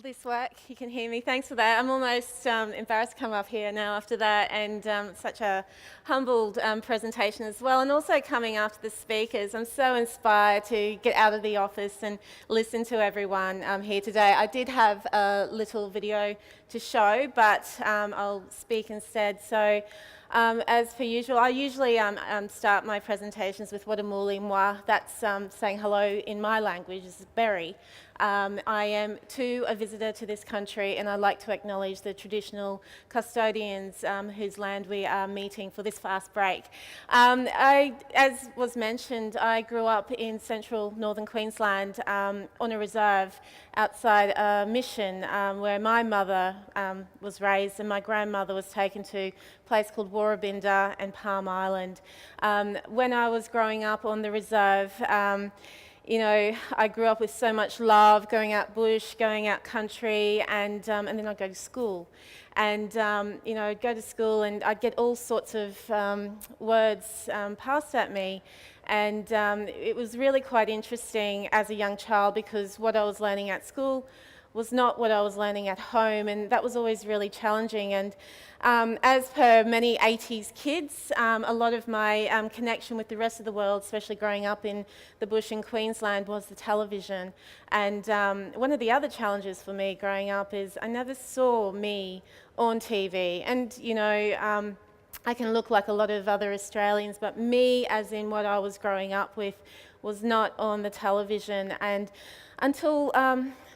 this work? You can hear me. Thanks for that. I'm almost embarrassed to come up here now after that, and such a humbled presentation as well, and also coming after the speakers. I'm so inspired to get out of the office and listen to everyone here today. I did have a little video to show, but I'll speak instead. So, as per usual, I usually start my presentations with Wadamuli Mwa. That's saying hello in my language, is Birri. I am too a visitor to this country, and I'd like to acknowledge the traditional custodians whose land we are meeting for this fast break. As was mentioned, I grew up in central northern Queensland on a reserve outside a mission where my mother was raised, and my grandmother was taken to a place called Warrabinda and Palm Island. When I was growing up on the reserve, you know, I grew up with so much love, going out bush, going out country, and then I'd go to school. And, you know, I'd go to school and I'd get all sorts of words passed at me. And it was really quite interesting as a young child, because what I was learning at school was not what I was learning at home, and that was always really challenging. And as per many 80s kids, a lot of my connection with the rest of the world, especially growing up in the bush in Queensland, was the television. And one of the other challenges for me growing up is I never saw me on TV. And, you know, I can look like a lot of other Australians, but me, as in what I was growing up with, was not on the television. And until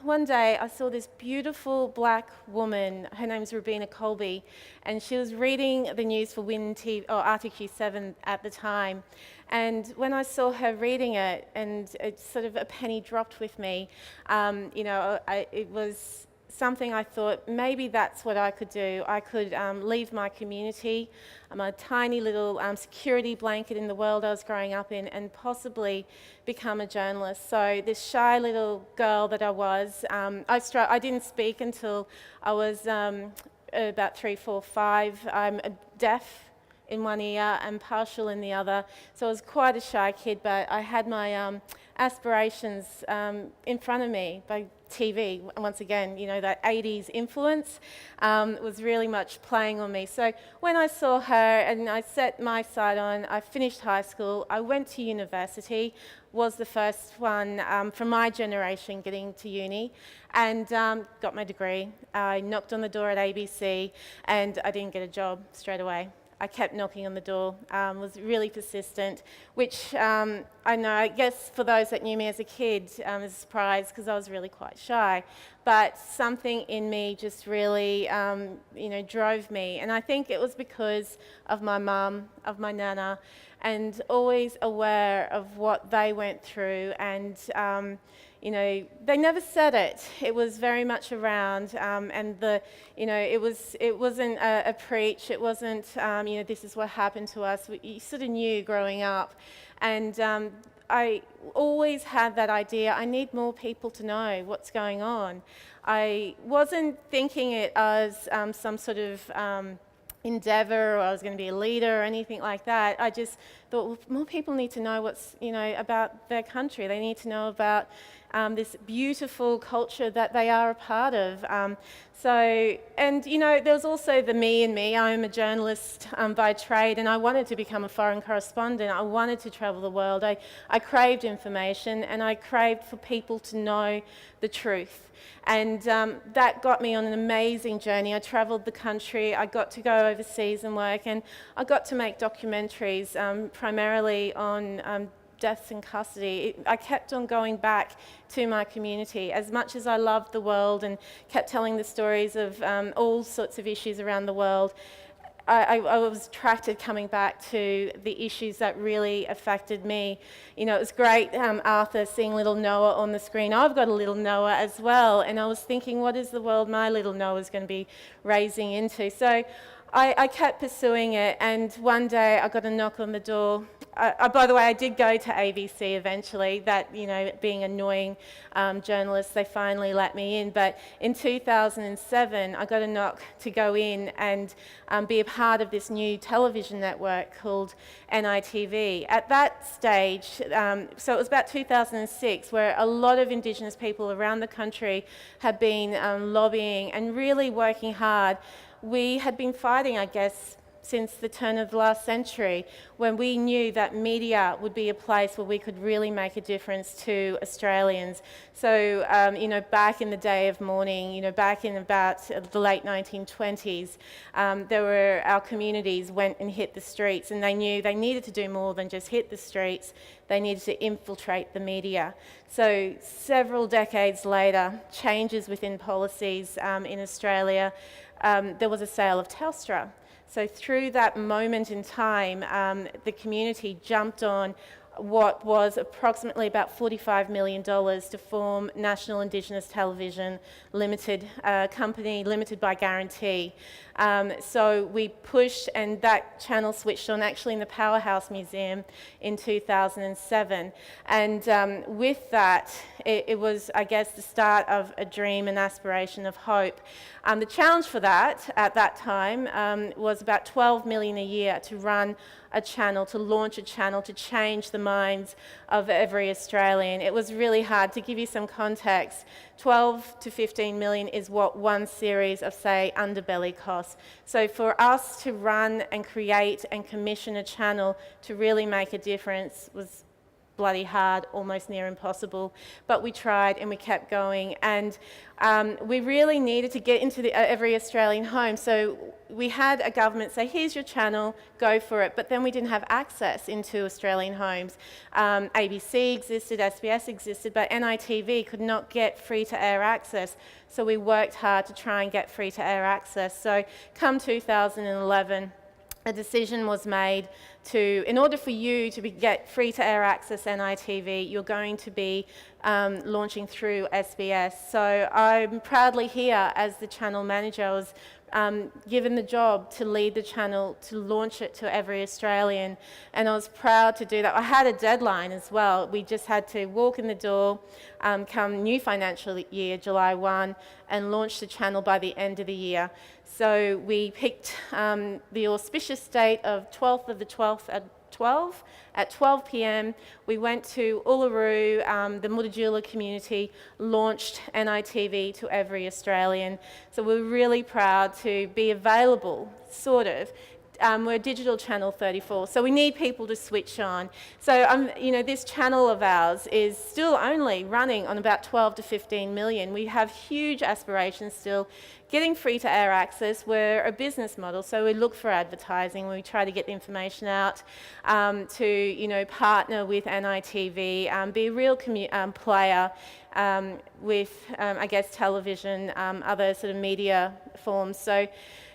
one day I saw this beautiful black woman, her name's Rubina Colby, and she was reading the news for Win TV, or RTQ7 at the time. And when I saw her reading it, and it sort of a penny dropped with me, you know, it was something I thought maybe that's what I could do. I could leave my community, a tiny little security blanket in the world I was growing up in, and possibly become a journalist. So this shy little girl that I was, I didn't speak until I was about 3, 4, 5. I'm deaf in one ear and partial in the other, so I was quite a shy kid, but I had my aspirations in front of me by TV. Once again, you know, that 80s influence was really much playing on me. So when I saw her and I set my sight on, I finished high school, I went to university, was the first one from my generation getting to uni, and got my degree. I knocked on the door at ABC and I didn't get a job straight away. I kept knocking on the door, was really persistent, which I know, I guess for those that knew me as a kid, is a surprise, because I was really quite shy. But something in me just really, you know, drove me. And I think it was because of my mum, of my nana, and always aware of what they went through. And you know, they never said it. It was very much around, and you know, it wasn't a preach. It wasn't, you know, this is what happened to us. You sort of knew growing up, and I always had that idea. I need more people to know what's going on. I wasn't thinking it as some sort of endeavour, or I was going to be a leader or anything like that. I just thought, well, more people need to know what's, you know, about their country. They need to know about this beautiful culture that they are a part of. And you know, there's also the me in me. I'm a journalist by trade, and I wanted to become a foreign correspondent. I wanted to travel the world. I craved information, and I craved for people to know the truth. And that got me on an amazing journey. I travelled the country, I got to go overseas and work, and I got to make documentaries primarily on deaths in custody. I kept on going back to my community. As much as I loved the world and kept telling the stories of all sorts of issues around the world, I was attracted coming back to the issues that really affected me. You know, it was great, Arthur, seeing little Noah on the screen. I've got a little Noah as well, and I was thinking, what is the world my little Noah is going to be raising into? So I kept pursuing it, and one day I got a knock on the door. by the way, I did go to ABC eventually. That, being annoying journalists, they finally let me in. But in 2007, I got a knock to go in and be a part of this new television network called NITV. At that stage, so it was about 2006, where a lot of Indigenous people around the country had been lobbying and really working hard. We had been fighting, I guess, since the turn of the last century, when we knew that media would be a place where we could really make a difference to Australians. So, back in the day of mourning, back in about the late 1920s, our communities went and hit the streets, and they knew they needed to do more than just hit the streets. They needed to infiltrate the media. So several decades later, changes within policies in Australia, there was a sale of Telstra. So through that moment in time, the community jumped on what was approximately about $45 million to form National Indigenous Television Limited, company limited by guarantee. So we pushed, and that channel switched on actually in the Powerhouse Museum in 2007. And with that, it was, I guess, the start of a dream and aspiration of hope. The challenge for that at that time was about $12 million a year to run a channel, to launch a channel, to change the minds of every Australian. It was really hard. To give you some context, 12 to 15 million is what one series of, say, Underbelly costs. So for us to run and create and commission a channel to really make a difference was bloody hard, almost near impossible, but we tried and we kept going, and we really needed to get into every Australian home. So we had a government say, here's your channel, go for it, but then we didn't have access into Australian homes. ABC existed, SBS existed, but NITV could not get free-to-air access, so we worked hard to try and get free-to-air access. So come 2011, a decision was made to, in order for you to get free-to-air access NITV, you're going to be launching through SBS. So I'm proudly here as the channel manager. I was given the job to lead the channel, to launch it to every Australian, and I was proud to do that. I had a deadline as well. We just had to walk in the door come new financial year, July 1, and launch the channel by the end of the year. So we picked the auspicious date of 12th of the 12th at 12 p.m. We went to Uluru, the Mutijula community, launched NITV to every Australian. So we're really proud to be available, sort of. We're digital channel 34, so we need people to switch on. So, this channel of ours is still only running on about 12 to 15 million. We have huge aspirations still. Getting free-to-air access, we're a business model, so we look for advertising. We try to get the information out to, partner with NITV, be a real player with, I guess, television, other sort of media forms. So,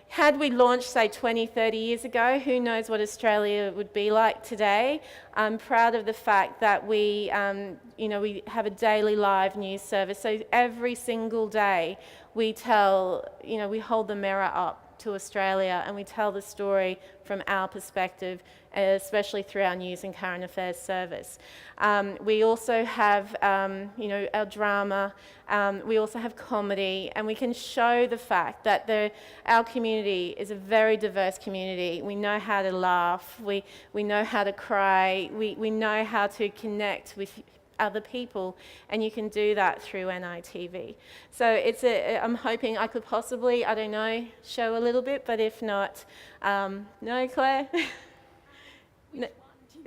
had we launched, say, 20, 30 years ago, who knows what Australia would be like today. I'm proud of the fact that we have a daily live news service. So every single day we we hold the mirror up to Australia and we tell the story from our perspective, especially through our news and current affairs service. We also have, our drama. We also have comedy, and we can show the fact that our community is a very diverse community. We know how to laugh. We know how to cry. We know how to connect with other people, and you can do that through NITV. So I'm hoping I could possibly, I don't know, show a little bit, but if not, no, Claire?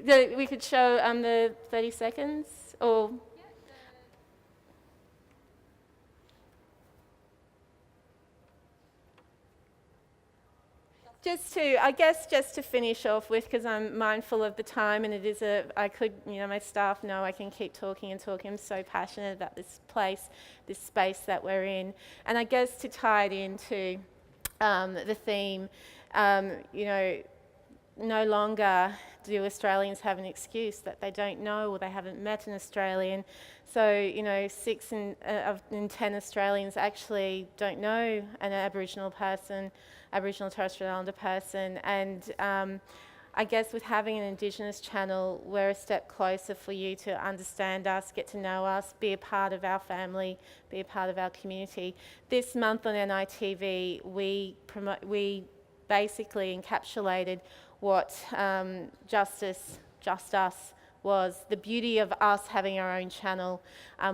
No, we could show the 30 seconds, or... Just to finish off with, because I'm mindful of the time, and my staff know I can keep talking and talking. I'm so passionate about this place, this space that we're in. And I guess to tie it into the theme, no longer do Australians have an excuse that they don't know or they haven't met an Australian. So, 6 in 10 Australians actually don't know an Aboriginal Torres Strait Islander person, and I guess with having an Indigenous channel, we're a step closer for you to understand us, get to know us, be a part of our family, be a part of our community. This month on NITV, we basically encapsulated what Just Us was, the beauty of us having our own channel.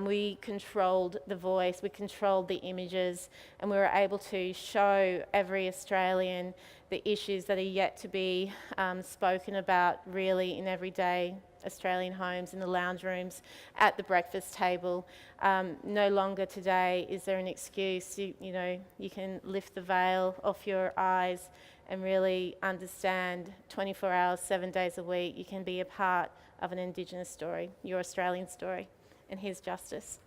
We controlled the voice, we controlled the images, and we were able to show every Australian the issues that are yet to be spoken about really in everyday Australian homes, in the lounge rooms, at the breakfast table. No longer today is there an excuse. You know, you can lift the veil off your eyes and really understand 24 hours, 7 days a week. You can be a part of an Indigenous story, your Australian story. And here's Justice.